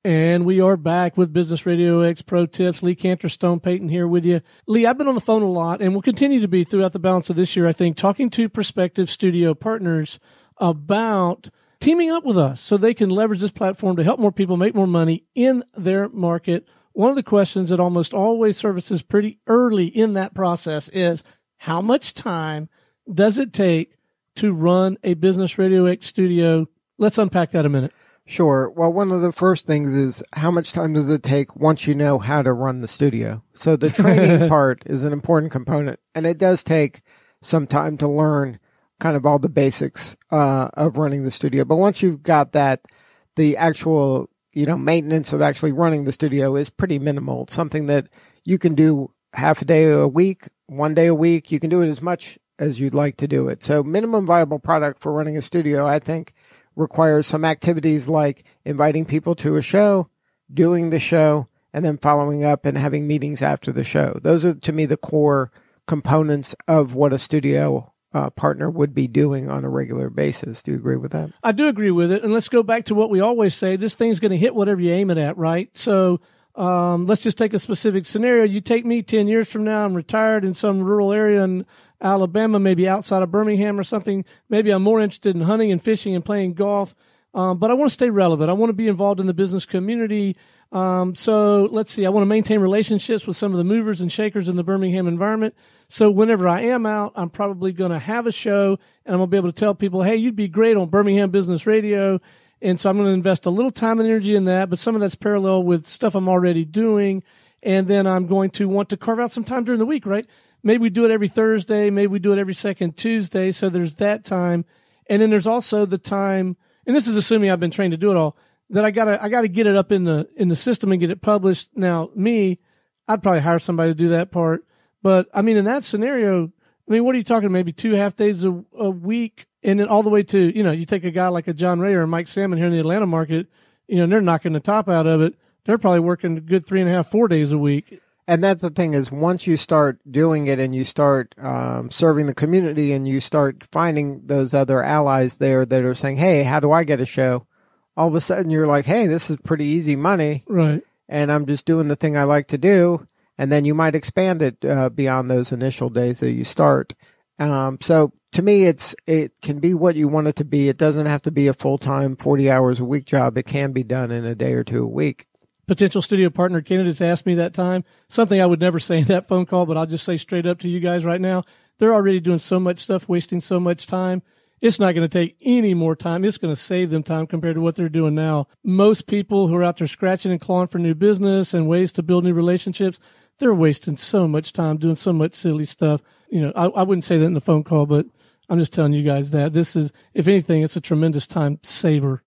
And we are back with Business RadioX Pro Tips. Lee Kantor, Stone Payton here with you. Lee, I've been on the phone a lot and will continue to be throughout the balance of this year, I think, talking to prospective studio partners about teaming up with us so they can leverage this platform to help more people make more money in their market. One of the questions that almost always surfaces pretty early in that process is, how much time does it take to run a Business RadioX studio? Let's unpack that a minute. Sure. Well, one of the first things is, how much time does it take once you know how to run the studio? So the training part is an important component, and it does take some time to learn kind of all the basics of running the studio. But once you've got that, the actual, maintenance of actually running the studio is pretty minimal. It's something that you can do half a day a week, 1 day a week. You can do it as much as you'd like to do it. So minimum viable product for running a studio, I think, requires some activities like inviting people to a show, doing the show, and then following up and having meetings after the show. Those are, to me, the core components of what a studio partner would be doing on a regular basis. Do you agree with that? I do agree with it. And let's go back to what we always say. This thing's going to hit whatever you aim it at, right? So let's just take a specific scenario. You take me 10 years from now, I'm retired in some rural area in Alabama, maybe outside of Birmingham or something. Maybe I'm more interested in hunting and fishing and playing golf. But I want to stay relevant. I want to be involved in the business community. So let's see, I want to maintain relationships with some of the movers and shakers in the Birmingham environment. So whenever I am out, I'm probably going to have a show and I'm going to be able to tell people, hey, you'd be great on Birmingham Business Radio. And so I'm going to invest a little time and energy in that, but some of that's parallel with stuff I'm already doing. And then I'm going to want to carve out some time during the week, right? Maybe we do it every Thursday. Maybe we do it every second Tuesday. So there's that time. And then there's also the time, and this is assuming I've been trained to do it all, that I gotta get it up in the system and get it published. Now, I'd probably hire somebody to do that part. But I mean, in that scenario, what are you talking? Maybe 2.5 days a week. And then all the way to, you take a guy like a John Ray or Mike Salmon here in the Atlanta market, and they're knocking the top out of it. They're probably working a good 3.5, 4 days a week. And that's the thing is, once you start doing it and you start serving the community and you start finding those other allies there that are saying, hey, how do I get a show? All of a sudden you're like, hey, this is pretty easy money. Right. And I'm just doing the thing I like to do. And then you might expand it beyond those initial days that you start. So to me, it can be what you want it to be. It doesn't have to be a full-time 40 hours a week job. It can be done in a day or two a week. Potential studio partner candidates asked me that time, something I would never say in that phone call, but I'll just say straight up to you guys right now. They're already doing so much stuff, wasting so much time. It's not going to take any more time. It's going to save them time compared to what they're doing now. Most people who are out there scratching and clawing for new business and ways to build new relationships, they're wasting so much time doing so much silly stuff. I wouldn't say that in the phone call, but I'm just telling you guys that this is, if anything, it's a tremendous time saver.